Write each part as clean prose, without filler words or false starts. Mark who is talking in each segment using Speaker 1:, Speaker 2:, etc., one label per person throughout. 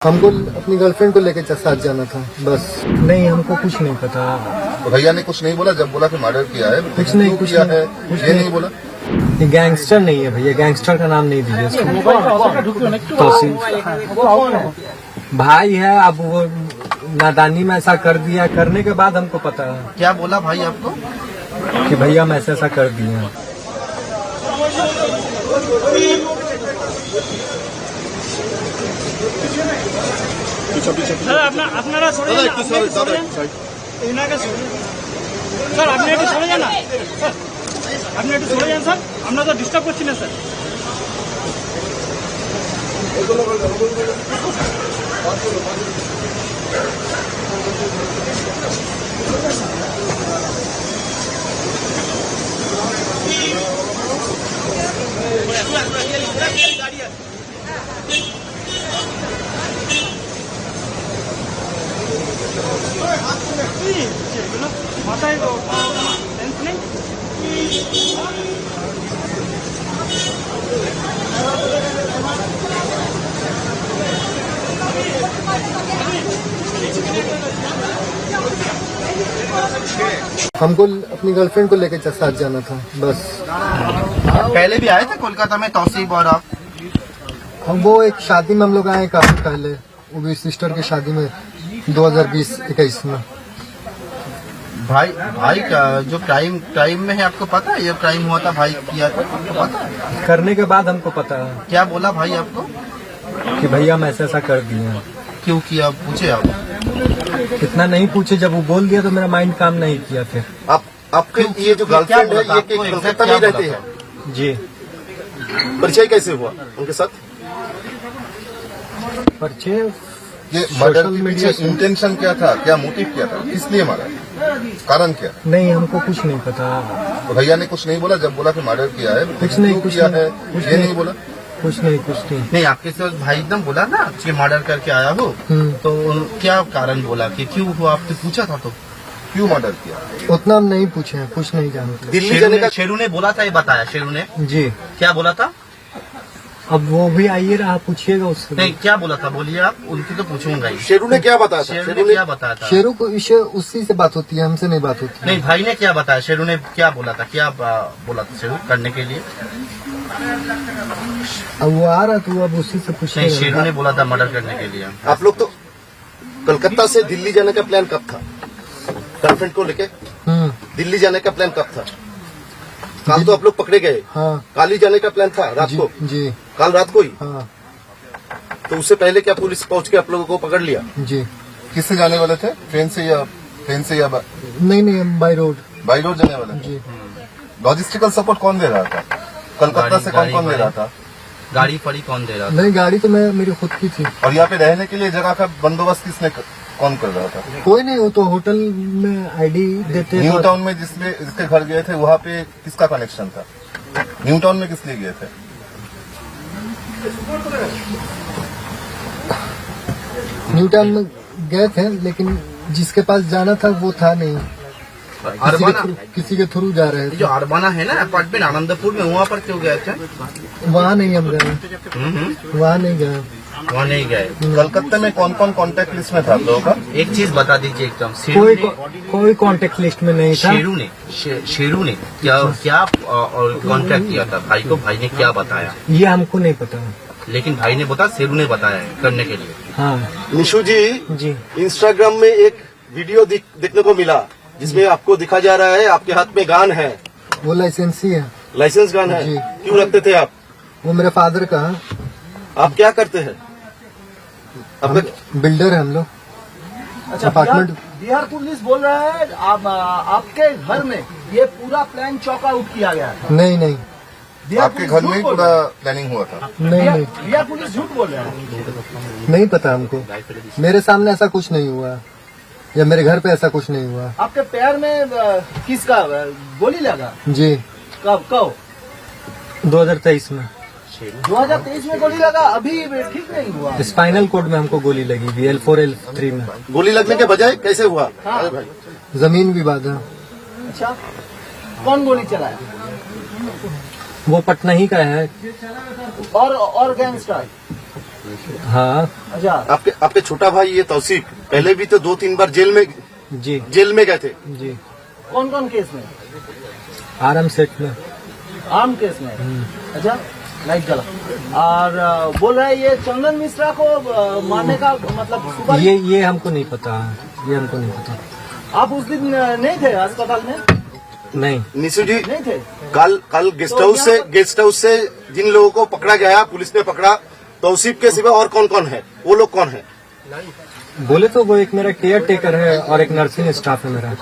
Speaker 1: हमको अपनी गर्लफ्रेंड को लेकर साथ जाना था बस। नहीं, हमको कुछ नहीं पता।
Speaker 2: तो भैया ने कुछ नहीं बोला जब बोला कि मर्डर किया है?
Speaker 1: कुछ नहीं
Speaker 2: किया है ये नहीं बोला।
Speaker 1: ये गैंगस्टर नहीं है भैया, गैंगस्टर का नाम नहीं दीजिए इसको। तौसीफ भाई है। अब वो नादानी में ऐसा कर दिया, करने के बाद हमको पता है।
Speaker 3: क्या बोला भाई आपको?
Speaker 1: कि भैया हम ऐसा कर दिए।
Speaker 4: স্যার আপনারা সরে যান, স্যার আপনি একটু সরে যান না, আপনি একটু সরে যান স্যার, আমরা তো ডিস্টার্ব করছি না স্যার। মাথায় সেন্স নেই।
Speaker 1: हमको अपनी गर्लफ्रेंड को लेकर साथ जाना था बस।
Speaker 3: पहले भी आए थे कोलकाता में तौसीफ और आप?
Speaker 1: हम वो एक शादी में हम लोग आए काफी पहले, वो भी सिस्टर की शादी में 2020-21 में।
Speaker 3: भाई का जो क्राइम में है आपको पता है? ये क्राइम हुआ था भाई किया था, आपको पता है?
Speaker 1: करने के बाद हमको पता है।
Speaker 3: क्या बोला भाई आपको?
Speaker 1: कि भैया हम ऐसा कर दिए।
Speaker 3: क्यों किया पूछे आप?
Speaker 1: इतना नहीं पूछे, जब वो बोल दिया तो मेरा माइंड काम नहीं किया फिर।
Speaker 2: आपके ये जो गर्लफ्रेंड है ये कोलकाता में रहते हैं
Speaker 1: जी।
Speaker 2: परिचय कैसे हुआ उनके साथ?
Speaker 1: परिचय
Speaker 2: ये मर्डर
Speaker 1: सोशल
Speaker 2: के
Speaker 1: मीडिया
Speaker 2: पीछे
Speaker 1: से।
Speaker 2: इंटेंशन क्या था, क्या मोटिव क्या था, किस लिए मारा, कारण क्या?
Speaker 1: नहीं, हमको कुछ नहीं पता।
Speaker 2: तो भैया ने कुछ नहीं बोला जब बोला कि मर्डर किया है?
Speaker 1: कुछ नहीं,
Speaker 2: क्यों
Speaker 1: कुछ
Speaker 2: किया
Speaker 1: नहीं,
Speaker 2: है
Speaker 1: कुछ
Speaker 2: ये
Speaker 1: नहीं।
Speaker 2: नहीं बोला।
Speaker 1: कुछ नहीं।
Speaker 3: नहीं, आपके साथ भाई एकदम बोला ना कि मर्डर करके आया हो, तो क्या कारण बोला कि क्यों हुआ? आपने पूछा था तो
Speaker 2: क्यों मर्डर किया?
Speaker 1: उतना हम नहीं पूछे हैं, कुछ नहीं जानते।
Speaker 2: दिल्ली जाने का
Speaker 3: शेरू ने बोला था, ये बताया शेरू ने।
Speaker 1: जी।
Speaker 3: क्या बोला था?
Speaker 1: अब वो भी आइए रहा, पूछिएगा उससे।
Speaker 3: नहीं, क्या बोला था बोलिए आप, उनकी तो पूछूंगा ही।
Speaker 2: शेरू ने क्या बताया था?
Speaker 3: शेरू ने क्या बताया था?
Speaker 1: शेरू को उसी से बात होती है, हमसे नहीं बात होती।
Speaker 3: नहीं, भाई ने क्या बताया? शेरू ने क्या बोला था? क्या बोला था शेरू करने के लिए?
Speaker 1: अब वो आ रहा तो अब उसी से
Speaker 3: नहीं,
Speaker 1: पूछिएगा।
Speaker 3: शेरू ने बोला था मर्डर करने के लिए।
Speaker 2: आप लोग तो कलकत्ता से दिल्ली जाने का प्लान कब था? गर्लफ्रेंड को लेके दिल्ली जाने का प्लान कब था? कल तो आप लोग पकड़े गए।
Speaker 1: हाँ
Speaker 2: काली जाने का प्लान था रात को?
Speaker 1: जी।
Speaker 2: कल रात को ही?
Speaker 1: हाँ
Speaker 2: तो उससे पहले क्या पुलिस पहुंच के आप लोगों को पकड़ लिया?
Speaker 1: जी।
Speaker 2: किससे जाने वाले थे? ट्रेन से या
Speaker 1: नहीं, हम बाई रोड।
Speaker 2: बाई रोड जाने वाले थे?
Speaker 1: जी।
Speaker 2: लॉजिस्टिकल सपोर्ट कौन दे रहा था? कलकत्ता से कौन दे रहा था?
Speaker 3: गाड़ी फड़ी कौन दे रहा था?
Speaker 1: नहीं, गाड़ी तो मेरी खुद की थी।
Speaker 2: और यहाँ पे रहने के लिए जगह का बंदोबस्त कौन कर रहा था?
Speaker 1: कोई नहीं, वो तो होटल में आईडी देते।
Speaker 2: न्यू टाउन में जिसके घर गए थे वहाँ पे किसका कनेक्शन था? न्यू टाउन में किस लिए गए थे?
Speaker 1: न्यू टाउन में गए थे, लेकिन जिसके पास जाना था वो था नहीं। किसी के थ्रू जा रहे
Speaker 3: ये
Speaker 1: थे।
Speaker 3: जो अरबाना है ना अपार्टमेंट आनंदपुर में, वहाँ पर क्यों गए थे?
Speaker 1: वहाँ नहीं हम गए, वहाँ नहीं गए।
Speaker 3: वहाँ नहीं गए।
Speaker 2: कलकत्ता में कौन कौन कॉन्टेक्ट लिस्ट में था आप लोगों का?
Speaker 3: एक चीज बता दीजिए एकदम,
Speaker 1: कोई कांटेक्ट लिस्ट में नहीं था।
Speaker 3: शेरू ने क्या कांटेक्ट किया था भाई को? भाई ने क्या बताया?
Speaker 1: ये हमको नहीं पता,
Speaker 3: लेकिन भाई ने बताया, शेरू ने बताया है करने के लिए।
Speaker 1: हाँ
Speaker 2: निशु जी, इंस्टाग्राम में एक वीडियो देखने को मिला जिसमें आपको दिखा जा रहा है आपके हाथ में गन है।
Speaker 1: वो लाइसेंसी है।
Speaker 2: लाइसेंस गन है?
Speaker 1: जी।
Speaker 2: क्यों रखते थे आप?
Speaker 1: वो मेरे फादर का है।
Speaker 2: आप क्या करते हैं?
Speaker 1: बिल्डर है हम लोग।
Speaker 5: अच्छा,
Speaker 1: अपार्टमेंट।
Speaker 5: बिहार पुलिस बोल रहा है आपके घर में ये पूरा प्लान चॉक आउट किया गया है।
Speaker 1: नहीं,
Speaker 2: आपके घर में ही पूरा प्लानिंग हुआ था?
Speaker 1: नहीं,
Speaker 5: बिहार पुलिस झूठ बोल रहा है।
Speaker 1: नहीं पता हमको। मेरे सामने ऐसा कुछ नहीं हुआ, या मेरे घर पे ऐसा कुछ नहीं हुआ।
Speaker 5: आपके पैर में किसका गोली लगा?
Speaker 1: जी।
Speaker 5: कब
Speaker 1: 2023 में।
Speaker 5: 2023 में गोली लगा, अभी ठीक नहीं हुआ।
Speaker 1: स्पाइनल कोड में हमको गोली लगी थी, L4 L3 में।
Speaker 2: गोली लगने के बजाय कैसे हुआ?
Speaker 5: हाँ।
Speaker 1: जमीन विवाद है।
Speaker 5: अच्छा, कौन गोली चलाया?
Speaker 1: वो पटना ही का है।
Speaker 5: और गैंगस्टर
Speaker 1: हाँ
Speaker 5: अच्छा,
Speaker 2: आपके छोटा भाई ये तौसीफ पहले भी तो 2-3 बार जेल में गए थे।
Speaker 1: जी
Speaker 5: कौन कौन केस में?
Speaker 1: आराम सेट में।
Speaker 5: आर्म केस में। अच्छा, लाइट जला। और बोल रहे हैं ये चंदन मिश्रा को मारने का मतलब सुपारी।
Speaker 1: ये हमको नहीं पता, ये हमको नहीं पता।
Speaker 5: आप उस दिन नहीं थे अस्पताल में?
Speaker 1: नहीं
Speaker 2: निशु जी,
Speaker 5: नहीं थे।
Speaker 2: कल गेस्ट हाउस से जिन लोगों को पकड़ा गया, पुलिस ने पकड़ा, तौसीफ के सिवा और कौन कौन है? वो लोग कौन है?
Speaker 1: बोले तो वो एक मेरा केयर टेकर है और एक नर्सिंग स्टाफ है मेरा।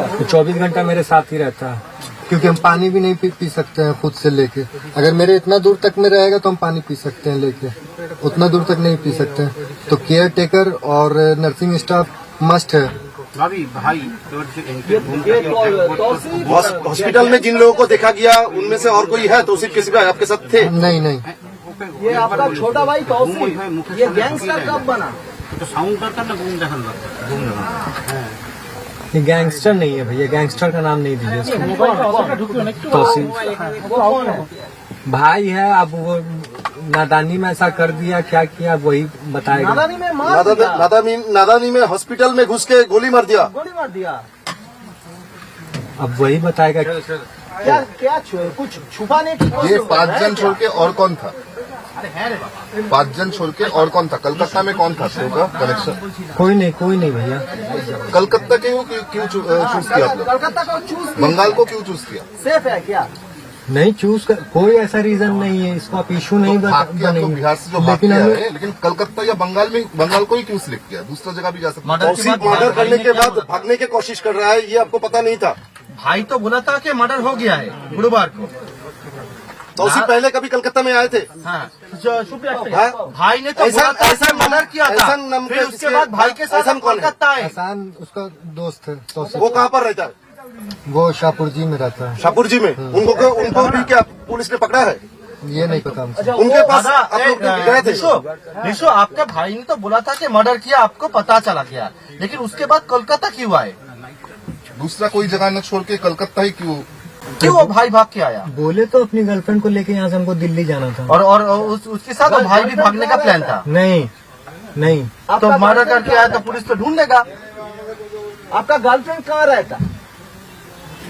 Speaker 1: तो 24 घंटा मेरे साथ ही रहता है, क्योंकि हम पानी भी नहीं पी सकते हैं खुद से लेके। अगर मेरे इतना दूर तक में रहेगा तो हम पानी पी सकते हैं लेके, उतना दूर तक नहीं पी सकते हैं। तो केयर टेकर और नर्सिंग स्टाफ मस्ट है।
Speaker 3: भाई
Speaker 2: हॉस्पिटल में जिन लोगों को देखा गया उनमें से और कोई है तौसीफ के सिवा आपके साथ थे?
Speaker 1: नहीं।
Speaker 5: ये आपका छोटा भाई तौसीफ ये गैंगस्टर कब बना?
Speaker 1: ये गैंगस्टर नहीं है भैया, गैंगस्टर का नाम नहीं दीजिए इसको। तौसीफ
Speaker 5: वो कौन है?
Speaker 1: भाई है, अब वो नादानी में ऐसा कर दिया, क्या किया वही बताएगा।
Speaker 5: नादानी में मार दिया।
Speaker 2: नादानी में हॉस्पिटल में घुस के गोली मार दिया।
Speaker 5: गोली मार दिया।
Speaker 1: अब वही बताएगा।
Speaker 5: क्या कुछ छुपाने की कोशिश?
Speaker 6: ये 5 जन छोड़ के और कौन था? 5 जन छोड़ के और कौन था? कलकत्ता में कौन था उसका कनेक्शन?
Speaker 1: कोई नहीं भैया।
Speaker 6: कलकत्ता क्यों चूज किया आप लोग?
Speaker 5: कलकत्ता को चूज
Speaker 6: बंगाल को क्यों चूज किया?
Speaker 5: सेफ है क्या?
Speaker 1: नहीं चूज कर, कोई ऐसा रीजन नहीं है, इसको आप इशू नहीं
Speaker 6: भाग के आप लोग बिहार से जो भाग
Speaker 1: लेकिन
Speaker 6: के
Speaker 1: हमें
Speaker 6: आए, लेकिन कलकत्ता या बंगाल को ही क्यों सिलेक्ट किया? दूसरा जगह भी जा सकता।
Speaker 2: तौसीफ मर्डर करने के बाद भागने की कोशिश कर रहा है, ये आपको पता नहीं था?
Speaker 3: भाई तो बोला था कि मर्डर हो गया है गुरुवार को।
Speaker 2: तौसीफ पहले कभी कलकत्ता में आए थे?
Speaker 3: हाँ,
Speaker 2: हाँ?
Speaker 3: भाई ने तो बोला था कि मर्डर किया था।
Speaker 2: एहसान नाम
Speaker 3: फिर
Speaker 2: के
Speaker 3: उसके
Speaker 2: जिसके-
Speaker 3: बाद भाई के साथ
Speaker 2: एहसान
Speaker 3: हम
Speaker 2: कौन है?
Speaker 3: कोलकाता आए।
Speaker 1: एहसान उसका दोस्त है तौसीफ।
Speaker 2: वो कहाँ पर रहता है?
Speaker 1: वो शाहपुर जी में रहता है।
Speaker 2: शाहपुर जी में। उनको भी क्या पुलिस ने पकड़ा है?
Speaker 1: ये नहीं पता हमसे।
Speaker 2: उनके पास
Speaker 3: दादा,
Speaker 2: आप लोग गए थे?
Speaker 3: निशो, आपके भाई ने तो बोला था कि मर्डर किया, आपको पता चला गया, लेकिन उसके बाद कोलकाता क्यों आए?
Speaker 6: दूसरा कोई जगह न छोड़ के कलकत्ता ही क्यों?
Speaker 3: वो भाई भाग के आया?
Speaker 1: बोले तो अपनी गर्लफ्रेंड को लेके यहाँ से हमको दिल्ली जाना था।
Speaker 3: और उसके साथ वो भाई भी भागने का प्लान था?
Speaker 1: नहीं
Speaker 3: तो मर्डर करके आया तो पुलिस तो ढूंढेगा।
Speaker 5: आपका गर्लफ्रेंड कहाँ रहता?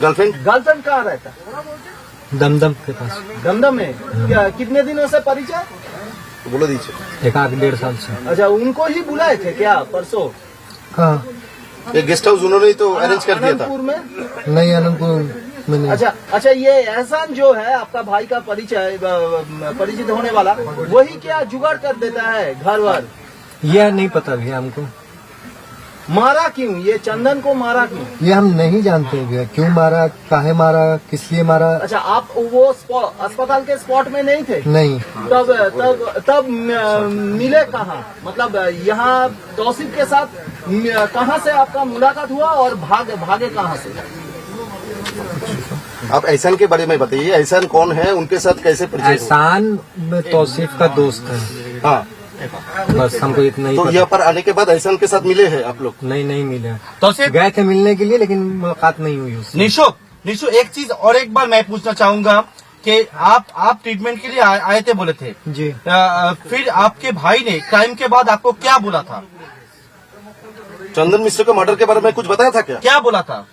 Speaker 2: गर्लफ्रेंड
Speaker 5: कहाँ रहता?
Speaker 1: दमदम के पास।
Speaker 5: दमदम में। कितने दिनों से परिचय?
Speaker 2: बोलो दीजिए।
Speaker 1: 1-1.5 साल से।
Speaker 5: अच्छा, उनको ही बुलाए थे क्या परसों?
Speaker 1: हाँ।
Speaker 2: ये गेस्ट हाउस उन्होंने ही तो अरेंज कर दिया था।
Speaker 5: आनंदपुर में?
Speaker 1: नहीं, आनंदपुर में नहीं।
Speaker 5: अच्छा, ये एहसान जो है आपका भाई का परिचित होने वाला, वही क्या जुगाड़ कर देता है घर वर?
Speaker 1: यह नहीं पता भैया हमको।
Speaker 5: मारा क्यों? ये चंदन को मारा क्यों?
Speaker 1: ये हम नहीं जानते भैया, क्यों मारा, काहे मारा, किस लिए मारा।
Speaker 5: अच्छा, आप वो अस्पताल के स्पॉट में नहीं थे?
Speaker 1: नहीं।
Speaker 5: तब मिले कहाँ? मतलब यहाँ तौसीफ के साथ कहाँ से आपका मुलाकात हुआ और भागे कहाँ से?
Speaker 2: आप एहसान के बारे में बताइए, एहसान कौन है, उनके साथ कैसे परिचय हुआ?
Speaker 1: एहसान तौसीफ का दोस्त है।
Speaker 2: हाँ,
Speaker 1: बस हमको इतना ही
Speaker 2: तो
Speaker 1: पता।
Speaker 2: यहाँ पर आने के बाद एहसान के साथ मिले हैं आप लोग?
Speaker 1: नहीं मिले।
Speaker 3: तौसीफ
Speaker 1: गए थे मिलने के लिए, लेकिन मुलाकात नहीं हुई उससे।
Speaker 3: निशो, एक चीज और एक बार मैं पूछना चाहूंगा कि आप ट्रीटमेंट के लिए आए थे बोले थे
Speaker 1: जी।
Speaker 3: फिर आपके भाई ने क्राइम के बाद आपको क्या बोला था?
Speaker 2: चंदन मिश्रा के मर्डर के बारे में कुछ बताया था क्या?
Speaker 3: बोला था?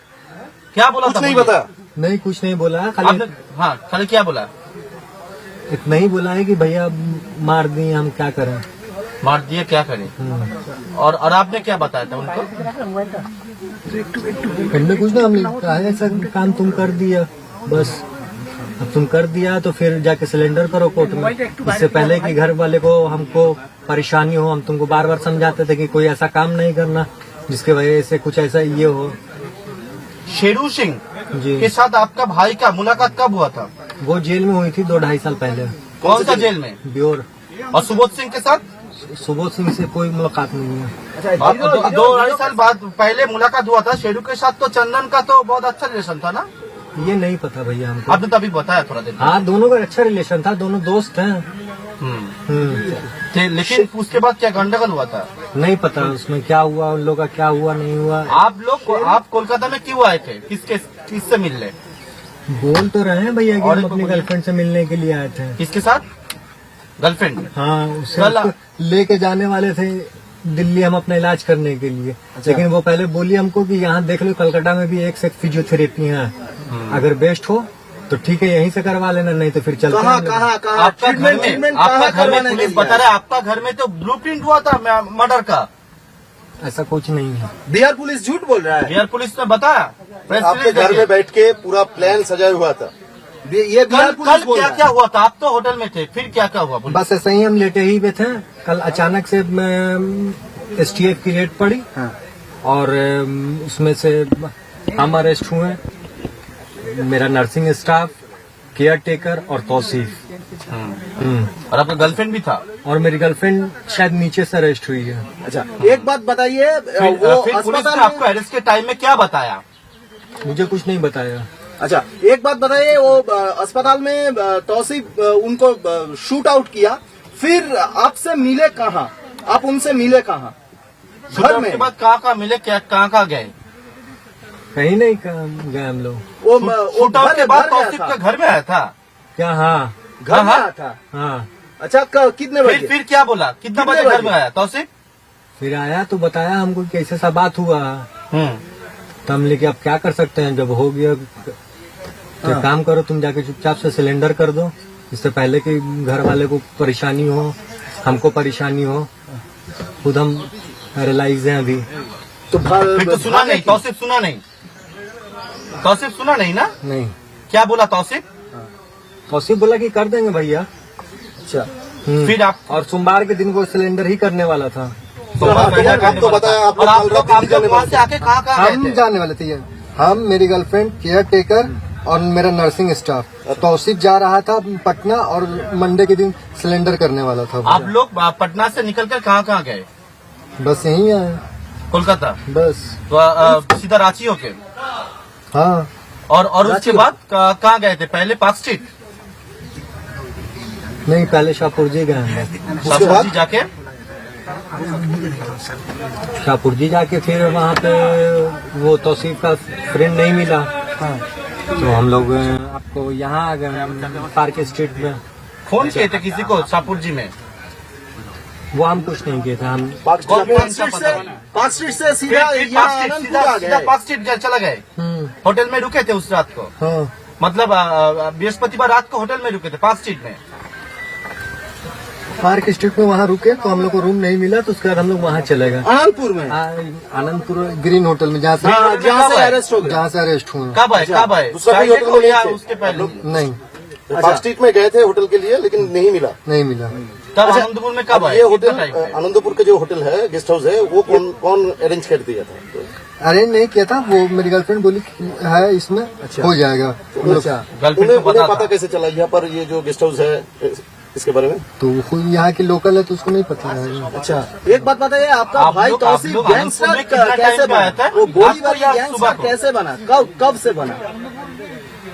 Speaker 2: कुछ नहीं बताया।
Speaker 1: नहीं, कुछ नहीं बोला, खाली
Speaker 3: आपने? हाँ, खाली क्या बोला?
Speaker 1: इतना ही बोला है कि भैया मार दिए, हम क्या करें।
Speaker 3: मार दिए, क्या करें? और आपने क्या बताया था उनको?
Speaker 1: हमने कुछ ना, हमने कहा ऐसा काम तुम कर दिया, बस अब तुम कर दिया तो फिर जाके सिलेंडर करो कोर्ट में। इससे पहले कि घर वाले को हमको परेशानी हो, हम तुमको बार बार समझाते थे कि कोई ऐसा काम नहीं करना जिसके वजह से कुछ ऐसा ये हो।
Speaker 3: शेरू सिंह
Speaker 1: जी।
Speaker 3: के साथ आपका भाई का मुलाकात कब हुआ था?
Speaker 1: वो जेल में हुई थी 2-2.5 साल पहले।
Speaker 3: कौन सा जेल में?
Speaker 1: ब्योर।
Speaker 3: और सुबोध सिंह के साथ?
Speaker 1: सुबोध सिंह से कोई मुलाकात नहीं है।
Speaker 5: अच्छा,
Speaker 3: 2-2.5 साल बाद पहले मुलाकात हुआ था शेरू के साथ, तो चंदन का तो बहुत अच्छा रिलेशन था ना?
Speaker 1: ये नहीं पता भैया हमको।
Speaker 3: आपने तो अभी बताया थोड़ा देर।
Speaker 1: हाँ, दोनों का अच्छा रिलेशन था, दोनों दोस्त हैं।
Speaker 3: लेकिन उसके बाद क्या गंडगोल हुआ था?
Speaker 1: नहीं पता उसमें क्या हुआ, उन लोगों का क्या हुआ नहीं हुआ।
Speaker 3: आप कोलकाता में क्यों आए थे? किससे मिलने?
Speaker 1: बोल तो रहे हैं भैया कि
Speaker 3: और
Speaker 1: हम अपनी गर्लफ्रेंड से मिलने के लिए आए थे।
Speaker 3: किसके साथ? गर्लफ्रेंड?
Speaker 1: हाँ, उससे
Speaker 3: कल-
Speaker 1: उसको लेके जाने वाले थे दिल्ली हम अपना इलाज करने के लिए। लेकिन वो पहले बोली हमको कि यहाँ देख लो कलकत्ता में भी एक से एक फिजियोथेरेपी है, अगर बेस्ट हो तो ठीक है यहीं से करवा लेना, नहीं तो फिर चलते
Speaker 5: कहाँ
Speaker 1: हैं।
Speaker 5: कहाँ कहाँ
Speaker 3: आपका घर में,
Speaker 5: ट्रीटमेंट
Speaker 3: आपका
Speaker 5: कहाँ
Speaker 3: घर में
Speaker 5: करवाने
Speaker 3: पुलिस
Speaker 5: के
Speaker 3: बता
Speaker 5: लिए?
Speaker 3: रहा है आपका घर में तो ब्लूप्रिंट हुआ था मर्डर का।
Speaker 1: ऐसा कुछ नहीं है।
Speaker 5: बिहार पुलिस झूठ बोल रहा है।
Speaker 3: बिहार पुलिस ने बताया, प्रेस
Speaker 2: आपके
Speaker 3: रिलीज
Speaker 2: घर
Speaker 3: देके।
Speaker 2: में बैठ के पूरा प्लान सजाया हुआ था।
Speaker 5: ये बिहार
Speaker 3: कल
Speaker 5: पुलिस
Speaker 3: कल
Speaker 5: बोल
Speaker 3: क्या
Speaker 5: रहा है।
Speaker 3: क्या हुआ था? आप तो होटल में थे, फिर क्या क्या हुआ?
Speaker 1: बस ऐसे ही हम लेटे ही पे थे, कल अचानक से STF की रेड पड़ी और उसमें से हम अरेस्ट हुए, मेरा नर्सिंग स्टाफ, केयर टेकर और तौसीफ।
Speaker 3: और आपका गर्लफ्रेंड भी था?
Speaker 1: और मेरी गर्लफ्रेंड शायद नीचे से अरेस्ट हुई है।
Speaker 5: अच्छा, एक बात बताइए, वो
Speaker 3: फिर पुलिस
Speaker 5: अस्पताल
Speaker 3: ने आपको
Speaker 5: में,
Speaker 3: अरेस्ट के टाइम में क्या बताया?
Speaker 1: मुझे कुछ नहीं बताया।
Speaker 5: अच्छा एक बात बताइए, वो अस्पताल में तौसीफ उनको शूट आउट किया, फिर आपसे मिले कहाँ? आप उनसे मिले कहाँ? घर में?
Speaker 3: उसके बाद कहाँ मिले, क्या कहाँ गए?
Speaker 1: कहीं नहीं गए हम लोग।
Speaker 5: वो
Speaker 3: शूट आउट
Speaker 5: घर
Speaker 3: के बाद
Speaker 5: घर गया
Speaker 3: तौसीफ
Speaker 5: था।
Speaker 3: के घर में आया था?
Speaker 1: क्या? हाँ
Speaker 5: घर में
Speaker 3: हाँ।
Speaker 5: आया था।
Speaker 1: हाँ।
Speaker 5: अच्छा, कितने बजे?
Speaker 3: फिर क्या बोला? कितना
Speaker 5: कितने
Speaker 3: बजे घर
Speaker 5: बजे?
Speaker 3: में आया तौसीफ?
Speaker 1: फिर आया तो बताया हमको कि ऐसा सा बात हुआ, तो हम लेके अब क्या कर सकते हैं, जब हो गया तो एक काम करो, तुम जाके चुपचाप से सिलेंडर कर दो, इससे पहले कि घर वाले को परेशानी हो, हमको परेशानी हो। खुद हम पैरालाइज हैं अभी।
Speaker 5: तो
Speaker 3: फिर तो सुना नहीं तौसीफ, सुना नहीं तौसीफ, सुना नहीं ना?
Speaker 1: नहीं,
Speaker 3: क्या बोला तौसीफ?
Speaker 1: तौसीफ बोला कि कर देंगे भैया।
Speaker 5: अच्छा,
Speaker 3: फिर आप
Speaker 1: और सोमवार के दिन वो सिलेंडर ही करने वाला था।
Speaker 3: सोमवार को
Speaker 2: यार,
Speaker 3: करने
Speaker 2: आपको
Speaker 3: वाला
Speaker 2: बताया,
Speaker 3: था।
Speaker 2: आप
Speaker 3: और
Speaker 2: लोग
Speaker 3: आप
Speaker 2: कल
Speaker 3: लोग
Speaker 2: रात दिल्ली जाने
Speaker 3: वहाँ
Speaker 2: वाले
Speaker 3: से आके कहाँ
Speaker 1: हम
Speaker 3: गए थे?
Speaker 1: जाने वाले थे, हम, मेरी गर्लफ्रेंड, केयर टेकर और मेरा नर्सिंग स्टाफ। तौसीफ जा रहा था पटना और मंडे के दिन सिलेंडर करने वाला था।
Speaker 3: आप लोग पटना से निकलकर कहाँ गए?
Speaker 1: बस यहीं आए,
Speaker 3: कोलकाता?
Speaker 1: बस।
Speaker 3: तो सीधा रांची होके?
Speaker 1: हाँ,
Speaker 3: और उसके बाद कहाँ गए थे? पहले पार्क स्ट्रीट?
Speaker 1: नहीं, पहले शाहपुरजी गए हम।
Speaker 3: शाहपुर जाके
Speaker 1: शाहपुरजी जाके फिर वहाँ पे वो तौसीफ का फ्रेंड नहीं मिला, तो हम लोग आपको यहाँ आ गए पार्क स्ट्रीट में।
Speaker 3: फोन किए थे किसी को शाहपुर जी में?
Speaker 1: वो हम कुछ नहीं किए थे, हम
Speaker 5: पार्क स्ट्रीट से सीधा यहाँ आनंदपुर आ
Speaker 3: सीधा
Speaker 5: गए।
Speaker 3: पार्क स्ट्रीट चला गए? होटल में रुके थे उस रात को?
Speaker 1: हाँ,
Speaker 3: मतलब बृहस्पतिवार रात को होटल में रुके थे पार्क स्ट्रीट में?
Speaker 1: पार्क स्ट्रीट में वहाँ रुके तो हम लोग को रूम नहीं मिला, तो उसके बाद हम लोग वहाँ चले गए
Speaker 5: आनंदपुर में?
Speaker 1: आनंदपुर ग्रीन होटल में, जहाँ से
Speaker 5: हाँ, जहाँ से अरेस्ट हो गए।
Speaker 1: जहाँ से अरेस्ट हुए।
Speaker 3: कब आए? कब आए?
Speaker 2: दूसरा कोई
Speaker 3: Friday
Speaker 2: होटल
Speaker 3: को
Speaker 2: में
Speaker 3: या
Speaker 2: नहीं थे।
Speaker 3: उसके पहले?
Speaker 1: नहीं,
Speaker 2: पार्क स्ट्रीट में गए थे होटल के लिए, लेकिन नहीं मिला।
Speaker 1: नहीं मिला।
Speaker 3: तब आनंदपुर में कब
Speaker 2: अब
Speaker 3: आए?
Speaker 2: ये
Speaker 3: कितना
Speaker 2: होटल
Speaker 3: टाइम पे?
Speaker 2: आनंदपुर का जो होटल है, गेस्ट हाउस है, वो कौन अरेंज कर दिया था?
Speaker 1: अरेंज नहीं किया था, वो मेरी गर्लफ्रेंड बोली कि है इसमें हो जाएगा। हम लोग-
Speaker 3: गर्लफ्रेंड
Speaker 2: उन्हें
Speaker 3: को पता
Speaker 2: पता
Speaker 3: था?
Speaker 2: कैसे चला यहाँ पर ये जो गेस्ट हाउस है इसके बारे में?
Speaker 1: तो वो खुद यहाँ की लोकल है तो उसको नहीं पता है।
Speaker 5: अच्छा, एक बात बताइए, आपका
Speaker 3: आप
Speaker 5: भाई
Speaker 3: लोग-
Speaker 5: तौसीफ
Speaker 3: आप लोग
Speaker 5: गैंगस्टर
Speaker 3: आनंदपुर में कितना
Speaker 5: कैसे
Speaker 3: टाइम पे आया
Speaker 5: बना?
Speaker 3: था?
Speaker 5: वो गोली
Speaker 3: रात को
Speaker 5: वाली
Speaker 3: या सुबह
Speaker 5: गैंगस्टर
Speaker 3: को?
Speaker 5: कैसे बना? कब से बना?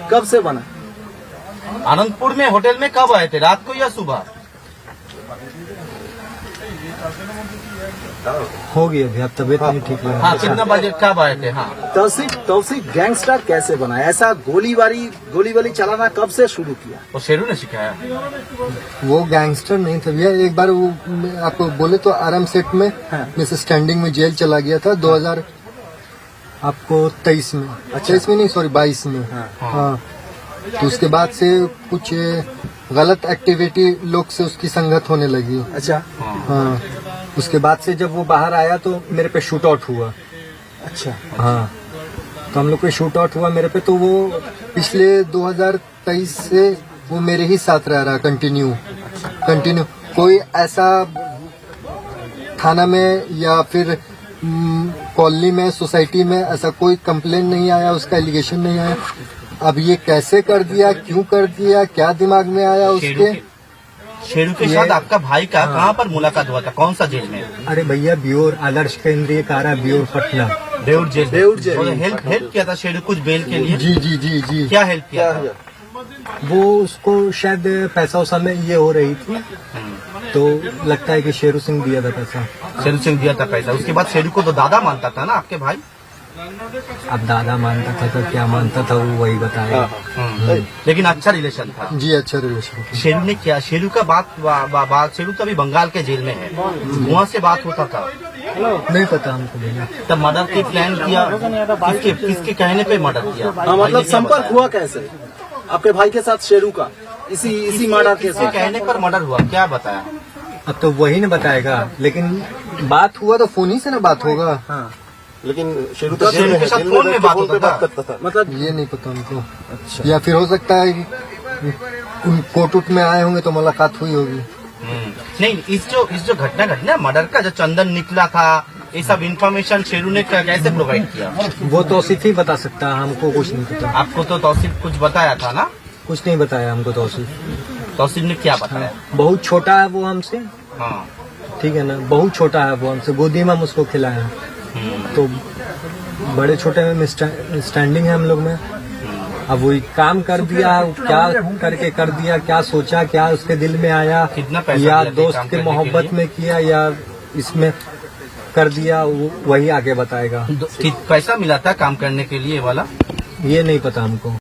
Speaker 5: कब से बना?
Speaker 3: आनंदपुर में होटल में कब आए थे? रात को या सुबह?
Speaker 1: हो गया अभी, अब तबीयत नहीं ठीक लग
Speaker 3: हाँ,
Speaker 1: रहा।
Speaker 3: कितना बजे कब आए थे? हाँ,
Speaker 5: तौसीफ गैंगस्टर कैसे बना? ऐसा गोली वाली चलाना कब से शुरू किया?
Speaker 3: वो शेरू ने सिखाया?
Speaker 1: वो गैंगस्टर नहीं था भैया। एक बार वो आपको बोले तो आराम सेट में मिस स्टैंडिंग में जेल चला गया था 2000 आपको 23 में। 23 में नहीं, सॉरी 22 में। हाँ, तो उसके बाद से कुछ गलत एक्टिविटी लोग से उसकी संगत होने लगी।
Speaker 5: अच्छा
Speaker 1: हाँ, उसके बाद से जब वो बाहर आया तो मेरे पे शूट आउट हुआ।
Speaker 5: अच्छा,
Speaker 1: हाँ, तो हम लोग पे शूट आउट हुआ मेरे पे, तो वो पिछले 2023 से वो मेरे ही साथ रह रहा कंटिन्यू। कोई ऐसा थाना में या फिर कॉलोनी में, सोसाइटी में ऐसा कोई कंप्लेन नहीं आया, उसका एलिगेशन नहीं आया। अब ये कैसे कर दिया, क्यों कर दिया, क्या दिमाग में आया उसके?
Speaker 3: शेरू के साथ आपका भाई का कहाँ पर मुलाकात हुआ था? कौन सा जेल में?
Speaker 1: अरे भैया, ब्योर आदर्श केंद्रीय कारा, ब्योर पटना।
Speaker 3: बेउर जेल।
Speaker 5: बेउर जेल।
Speaker 3: तो हेल्प किया था शेरू कुछ बेल के लिए?
Speaker 1: जी जी जी जी।
Speaker 3: क्या हेल्प किया था?
Speaker 1: वो उसको शायद पैसा उसा में ये हो रही थी, तो लगता है कि शेरू सिंह दिया था पैसा।
Speaker 3: शेरू सिंह दिया था पैसा। उसके बाद शेरू को तो दादा मानता था ना आपके भाई?
Speaker 1: अब दादा मानता था तो क्या मानता था वो वही बताया।
Speaker 3: लेकिन अच्छा रिलेशन था।
Speaker 1: जी अच्छा रिलेशन।
Speaker 3: शेरू ने क्या, शेरू का बात शेरू तो अभी बंगाल के जेल में है, वहाँ से बात होता था।
Speaker 1: नहीं पता हमको भैया।
Speaker 3: तब मर्डर की प्लान किया, किसके कहने पे मर्डर किया?
Speaker 5: हाँ, मतलब संपर्क हुआ कैसे आपके भाई के साथ शेरू का? इसी मर्डर के
Speaker 3: किसके कहने पर मर्डर हुआ, क्या बताया?
Speaker 1: अब तो वही न बताएगा, लेकिन बात हुआ तो फोन ही से ना बात होगा।
Speaker 5: हाँ,
Speaker 2: लेकिन शेरू
Speaker 3: शेरू के साथ फोन में बात होता था।
Speaker 2: करता था।
Speaker 5: मतलब
Speaker 1: ये नहीं पता हमको। अच्छा। या फिर हो सकता है कि उन कोर्ट उट में आए होंगे तो मुलाकात हुई होगी।
Speaker 3: नहीं, इस जो घटना घटना मर्डर का जो चंदन निकला था, ये सब इन्फॉर्मेशन शेरू ने कैसे प्रोवाइड किया?
Speaker 1: वो तौसीफ ही बता सकता है, हमको कुछ नहीं पता।
Speaker 3: आपको तो तौसीफ कुछ बताया था ना?
Speaker 1: कुछ नहीं बताया हमको तौसीफ।
Speaker 3: तौसीफ ने क्या बताया?
Speaker 1: बहुत छोटा है वो हमसे,
Speaker 3: हाँ।
Speaker 1: ठीक है ना, बहुत छोटा है वो हमसे, गोदी में हम उसको खिलाए। तो बड़े छोटे में स्टैंडिंग है हम लोग में। अब वही काम कर दिया, क्या करके कर दिया, क्या सोचा, क्या उसके दिल में आया,
Speaker 3: कितना पैसा
Speaker 1: या
Speaker 3: दिया
Speaker 1: दोस्त
Speaker 3: काम
Speaker 1: के
Speaker 3: करने के
Speaker 1: मोहब्बत
Speaker 3: लिए?
Speaker 1: में किया या इसमें कर दिया, वही आगे बताएगा।
Speaker 3: पैसा मिला था काम करने के लिए वाला?
Speaker 1: ये नहीं पता हमको।